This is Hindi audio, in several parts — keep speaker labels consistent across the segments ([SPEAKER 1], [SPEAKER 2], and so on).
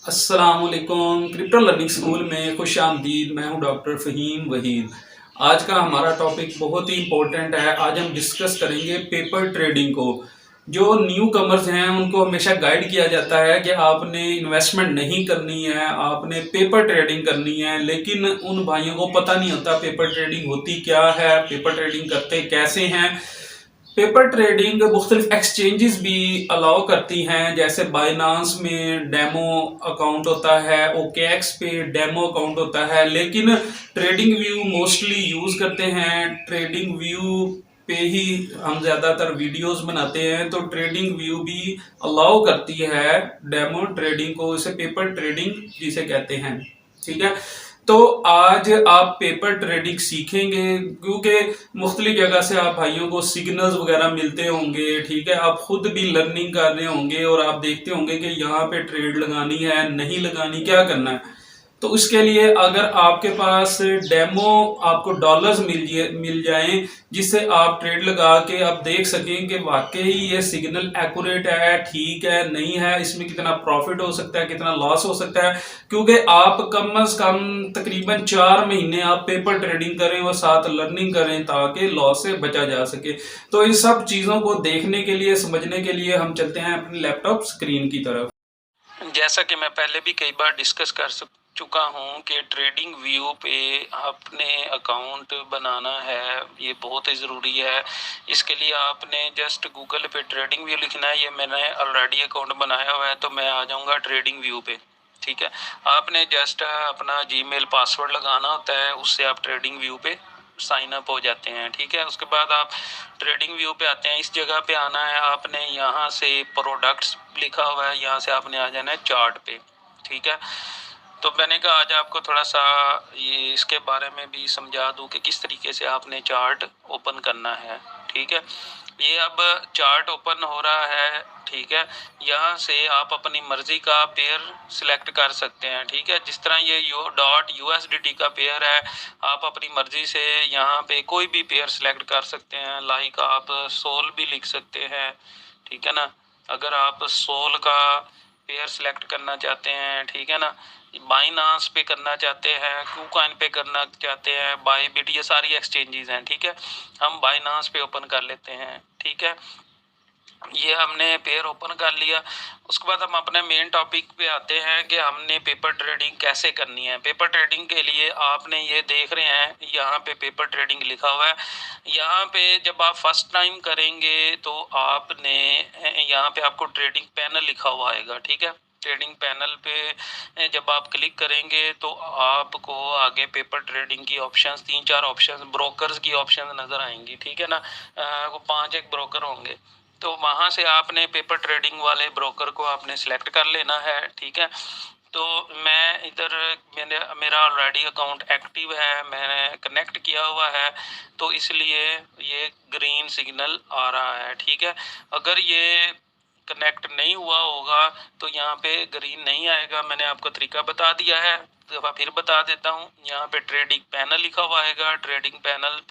[SPEAKER 1] अस्सलामुअलैकुम क्रिप्टो लर्निंग स्कूल में खुश आमदीद। मैं हूं डॉक्टर फ़हीम वहीद। आज का हमारा टॉपिक बहुत ही इम्पोर्टेंट है। आज हम डिस्कस करेंगे पेपर ट्रेडिंग को। जो न्यू कमर्स हैं उनको हमेशा गाइड किया जाता है कि आपने इन्वेस्टमेंट नहीं करनी है, आपने पेपर ट्रेडिंग करनी है, लेकिन उन भाइयों को पता नहीं होता पेपर ट्रेडिंग होती क्या है, पेपर ट्रेडिंग करते कैसे हैं। पेपर ट्रेडिंग मुख्तलिफ एक्सचेंजेस भी अलाउ करती हैं, जैसे बाइनांस में डेमो अकाउंट होता है, ओकेएक्स पे डेमो अकाउंट होता है, लेकिन ट्रेडिंग व्यू मोस्टली यूज़ करते हैं। ट्रेडिंग व्यू पे ही हम ज़्यादातर वीडियोस बनाते हैं, तो ट्रेडिंग व्यू भी अलाउ करती है डेमो ट्रेडिंग को, इसे पेपर ट्रेडिंग जिसे कहते हैं। ठीक है, तो आज आप पेपर ट्रेडिंग सीखेंगे क्योंकि मुख्तलिफ जगह से आप भाइयों को सिग्नल्स वगैरह मिलते होंगे। ठीक है, आप खुद भी लर्निंग कर रहे होंगे और आप देखते होंगे कि यहाँ पे ट्रेड लगानी है नहीं लगानी, क्या करना है। तो इसके लिए अगर आपके पास डेमो आपको डॉलर्स मिल जाएं, जिससे आप ट्रेड लगा के आप देख सकें कि वाकई ये सिग्नल एक्यूरेट है, ठीक है नहीं है, इसमें कितना प्रॉफिट हो सकता है, कितना लॉस हो सकता है। क्योंकि आप कम से कम तकरीबन 4 महीने आप पेपर ट्रेडिंग करें और साथ लर्निंग करें ताकि लॉस से बचा जा सके। तो इन सब चीज़ों को देखने के लिए, समझने के लिए हम चलते हैं अपनी लैपटॉप स्क्रीन की तरफ।
[SPEAKER 2] जैसा कि मैं पहले भी कई बार डिस्कस कर चुका हूं कि ट्रेडिंग व्यू पे आपने अकाउंट बनाना है, ये बहुत ही ज़रूरी है। इसके लिए आपने जस्ट गूगल पे ट्रेडिंग व्यू लिखना है। ये मैंने ऑलरेडी अकाउंट बनाया हुआ है, तो मैं आ जाऊंगा ट्रेडिंग व्यू पे। ठीक है, आपने जस्ट अपना जीमेल पासवर्ड लगाना होता है, उससे आप ट्रेडिंग व्यू पे साइन अप हो जाते हैं। ठीक है, उसके बाद आप ट्रेडिंग व्यू पे आते हैं। इस जगह पे आना है आपने, यहाँ से प्रोडक्ट्स लिखा हुआ है, यहाँ से आपने आ जाना है चार्ट पे। ठीक है, तो मैंने कहा आज आपको थोड़ा सा ये इसके बारे में भी समझा दूं कि किस तरीके से आपने चार्ट ओपन करना है। ठीक है, ये अब चार्ट ओपन हो रहा है। ठीक है, यहाँ से आप अपनी मर्जी का पेयर सिलेक्ट कर सकते हैं। ठीक है, जिस तरह ये USDT का पेयर है, आप अपनी मर्जी से यहाँ पे कोई भी पेयर सिलेक्ट कर सकते हैं। लाइक आप सोल भी लिख सकते हैं। ठीक है ना, अगर आप सोल का पेयर सिलेक्ट करना चाहते हैं, ठीक है ना, बाइनांस पे करना चाहते हैं, क्यूकॉइन पे करना चाहते हैं, बाईबिट, ये सारी एक्सचेंजेस हैं। ठीक है, हम बाइनांस पे ओपन कर लेते हैं। ठीक है, ये हमने पेयर ओपन कर लिया। उसके बाद हम अपने मेन टॉपिक पे आते हैं कि हमने पेपर ट्रेडिंग कैसे करनी है। पेपर ट्रेडिंग के लिए आपने ये देख रहे हैं, यहाँ पे पेपर ट्रेडिंग लिखा हुआ है। यहाँ पे जब आप फर्स्ट टाइम करेंगे तो आपने यहाँ पे आपको ट्रेडिंग पैनल लिखा हुआ आएगा। ठीक है, ट्रेडिंग पैनल पे जब आप क्लिक करेंगे तो आपको आगे पेपर ट्रेडिंग की ऑप्शंस, 3-4 ऑप्शंस, ब्रोकर्स की ऑप्शंस नज़र आएंगी। ठीक है ना, वो 5 ब्रोकर होंगे, तो वहाँ से आपने पेपर ट्रेडिंग वाले ब्रोकर को आपने सिलेक्ट कर लेना है। ठीक है, तो मैं इधर मेरा ऑलरेडी अकाउंट एक्टिव है, मैंने कनेक्ट किया हुआ है, तो इसलिए ये ग्रीन सिग्नल आ रहा है। ठीक है, अगर ये कनेक्ट नहीं हुआ होगा तो यहाँ पे ग्रीन नहीं आएगा। मैंने आपको तरीका बता दिया है, तो फिर बता देता हूँ। यहाँ पे ट्रेडिंग पैनल लिखा हुआ आएगा। ट्रेडिंग पैनल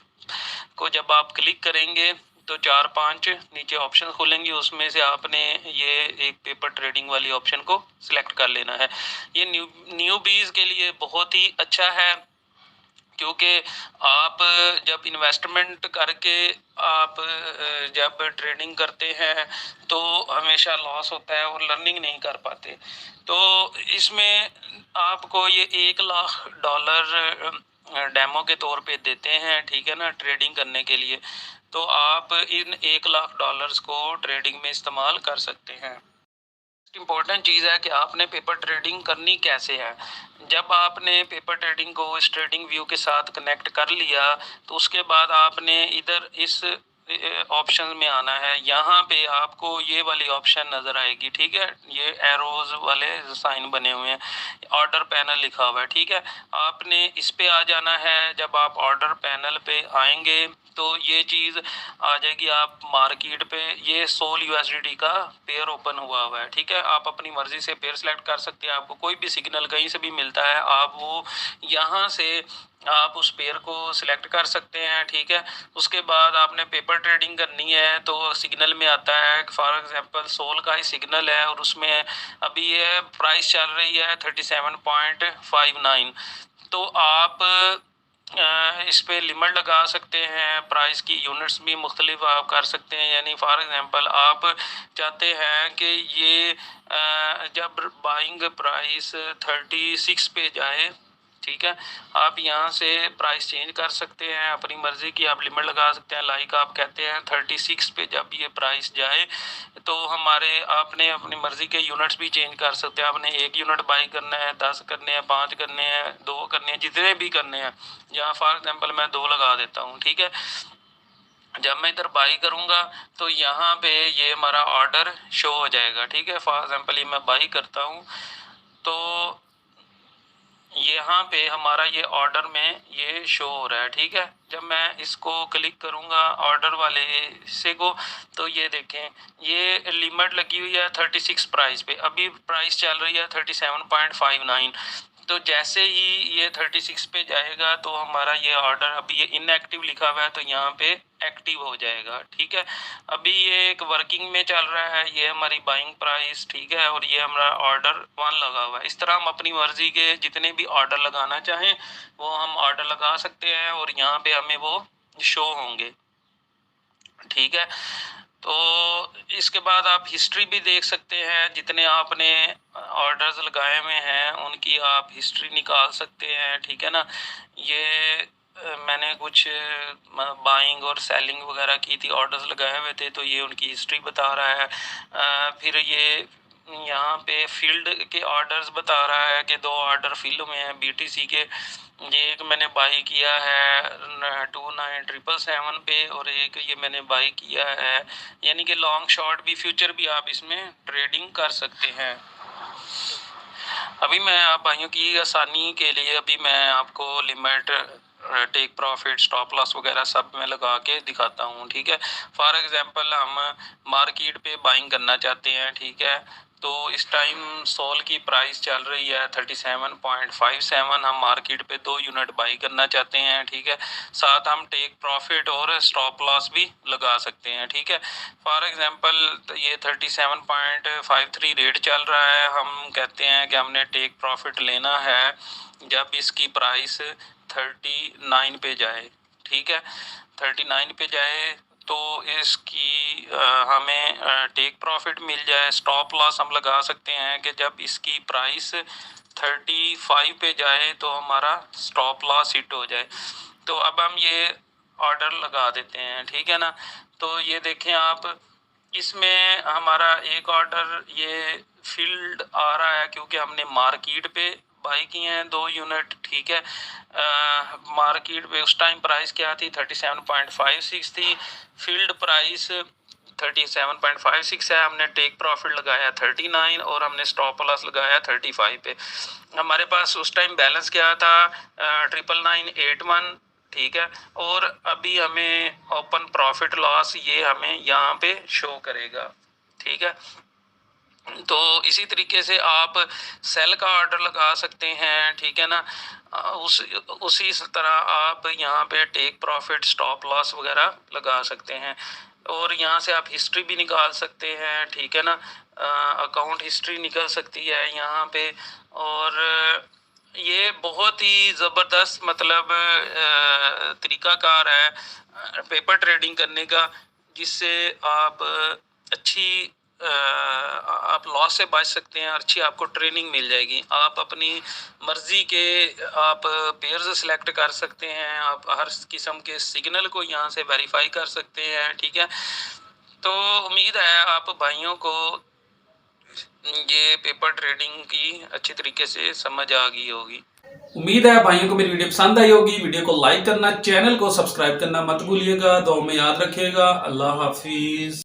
[SPEAKER 2] को जब आप क्लिक करेंगे तो 4-5 नीचे ऑप्शन खुलेंगे, उसमें से आपने ये एक पेपर ट्रेडिंग वाली ऑप्शन को सिलेक्ट कर लेना है। ये न्यूबीज के लिए बहुत ही अच्छा है, क्योंकि आप जब इन्वेस्टमेंट करके आप जब ट्रेडिंग करते हैं तो हमेशा लॉस होता है और लर्निंग नहीं कर पाते। तो इसमें आपको ये $1 लाख डेमो के तौर पे देते हैं। ठीक है ना, ट्रेडिंग करने के लिए, तो आप इन $1 लाख को ट्रेडिंग में इस्तेमाल कर सकते हैं। इम्पोर्टेंट चीज़ है कि आपने पेपर ट्रेडिंग करनी कैसे है। जब आपने पेपर ट्रेडिंग को इस ट्रेडिंग व्यू के साथ कनेक्ट कर लिया तो उसके बाद आपने इधर इस ऑप्शन में आना है। यहाँ पे आपको ये वाली ऑप्शन नज़र आएगी। ठीक है, ये एरोज वाले साइन बने हुए हैं, ऑर्डर पैनल लिखा हुआ है। ठीक है, आपने इस पे आ जाना है। जब आप ऑर्डर पैनल पे आएंगे तो ये चीज़ आ जाएगी आप मार्केट पे। ये सोल USDT का पेयर ओपन हुआ है। ठीक है, आप अपनी मर्जी से पेयर सिलेक्ट कर सकते हैं। आपको कोई भी सिग्नल कहीं से भी मिलता है, आप वो यहाँ से आप उस पेयर को सिलेक्ट कर सकते हैं, ठीक है। उसके बाद आपने पेपर ट्रेडिंग करनी है तो सिग्नल में आता है, फॉर एग्जांपल सोल का ही सिग्नल है और उसमें अभी ये प्राइस चल रही है 37.59। तो आप इस पे लिमिट लगा सकते हैं, प्राइस की यूनिट्स भी मुख्तलिफ आप कर सकते हैं। यानी फॉर एग्जांपल आप चाहते हैं कि ये जब बाइंग प्राइस 36 पे जाए, ठीक है, आप यहाँ से प्राइस चेंज कर सकते हैं अपनी मर्ज़ी की, आप लिमिट लगा सकते हैं। लाइक आप कहते हैं 36 पे जब ये प्राइस जाए तो हमारे आपने अपनी मर्ज़ी के यूनिट्स भी चेंज कर सकते हैं। आपने 1 यूनिट बाई करना है, 10 करने हैं, 5 करने हैं, 2 करने हैं, जितने भी करने हैं। यहाँ फॉर एग्जांपल मैं 2 लगा देता हूँ, ठीक है। जब मैं इधर बाई करूँगा तो यहाँ पे ये हमारा ऑर्डर शो हो जाएगा, ठीक है। फॉर एग्जांपल ये मैं बाई करता हूँ तो यहाँ पे हमारा ये ऑर्डर में ये शो हो रहा है, ठीक है। जब मैं इसको क्लिक करूँगा ऑर्डर वाले हिस्से को तो ये देखें ये लिमिट लगी हुई है 36 प्राइस पे, अभी प्राइस चल रही है 37.59। तो जैसे ही ये 36 पे जाएगा तो हमारा ये ऑर्डर, अभी ये इनएक्टिव लिखा हुआ है तो यहाँ पे एक्टिव हो जाएगा, ठीक है। अभी ये एक वर्किंग में चल रहा है, ये हमारी बाइंग प्राइस, ठीक है, और ये हमारा ऑर्डर 1 लगा हुआ है। इस तरह हम अपनी मर्जी के जितने भी ऑर्डर लगाना चाहें वो हम ऑर्डर लगा सकते हैं और यहाँ पे हमें वो शो होंगे, ठीक है। तो इसके बाद आप हिस्ट्री भी देख सकते हैं, जितने आपने ऑर्डर्स लगाए हुए हैं उनकी आप हिस्ट्री निकाल सकते हैं, ठीक है ना। ये मैंने कुछ बाइंग और सेलिंग वगैरह की थी, ऑर्डर्स लगाए हुए थे तो ये उनकी हिस्ट्री बता रहा है। फिर ये यहाँ पे फील्ड के ऑर्डर्स बता रहा है कि 2 ऑर्डर फील्ड में हैं BTC के। ये एक मैंने बाई किया है 29,777 पे और एक ये मैंने बाई किया है। यानी कि लॉन्ग शॉर्ट भी, फ्यूचर भी आप इसमें ट्रेडिंग कर सकते हैं। अभी मैं आप भाइयों की आसानी के लिए अभी मैं आपको limit, take profit, stop loss वगैरह सब में लगा के दिखाता हूँ, ठीक है। फॉर एग्जांपल हम मार्केट पे बाइंग करना चाहते हैं, ठीक है। तो इस टाइम सोल की प्राइस चल रही है 37.57, हम मार्केट पे 2 यूनिट बाई करना चाहते हैं, ठीक है। साथ हम टेक प्रॉफिट और स्टॉप लॉस भी लगा सकते हैं, ठीक है। फॉर एग्जांपल ये 37.53 रेट चल रहा है, हम कहते हैं कि हमने टेक प्रॉफिट लेना है जब इसकी प्राइस 39 पे जाए, ठीक है। 39 पे जाए तो इसकी हमें टेक प्रॉफिट मिल जाए। स्टॉप लॉस हम लगा सकते हैं कि जब इसकी प्राइस 35 पे जाए तो हमारा स्टॉप लॉस हिट हो जाए। तो अब हम ये ऑर्डर लगा देते हैं, ठीक है ना। तो ये देखें आप, इसमें हमारा एक ऑर्डर ये फील्ड आ रहा है क्योंकि हमने मार्केट पे बाई किए हैं 2 यूनिट, ठीक है। मार्केट पे उस टाइम प्राइस क्या थी 37.56 थी, फील्ड प्राइस 37.56 है, हमने टेक प्रॉफिट लगाया 39 और हमने स्टॉप लॉस लगाया 35 पे। हमारे पास उस टाइम बैलेंस क्या था 99981, ठीक है। और अभी हमें ओपन प्रॉफिट लॉस ये हमें यहाँ पे शो करेगा, ठीक है। तो इसी तरीके से आप सेल का ऑर्डर लगा सकते हैं, ठीक है ना। उसी तरह आप यहाँ पे टेक प्रॉफिट, स्टॉप लॉस वगैरह लगा सकते हैं और यहाँ से आप हिस्ट्री भी निकाल सकते हैं, ठीक है ना। अकाउंट हिस्ट्री निकल सकती है यहाँ पे। और ये बहुत ही ज़बरदस्त मतलब तरीक़ाकार है पेपर ट्रेडिंग करने का, जिससे आप अच्छी आप लॉस से बच सकते हैं, अच्छी आपको ट्रेनिंग मिल जाएगी। आप अपनी मर्ज़ी के आप पेयर्स सेलेक्ट कर सकते हैं, आप हर किस्म के सिग्नल को यहाँ से वेरीफाई कर सकते हैं, ठीक है। तो उम्मीद है आप भाइयों को ये पेपर ट्रेडिंग की अच्छी तरीके से समझ आ गई होगी।
[SPEAKER 1] उम्मीद है भाइयों को मेरी वीडियो पसंद आई होगी। वीडियो को लाइक करना, चैनल को सब्सक्राइब करना मत भूलिएगा। दुआ में याद रखिएगा। अल्लाह हाफिज।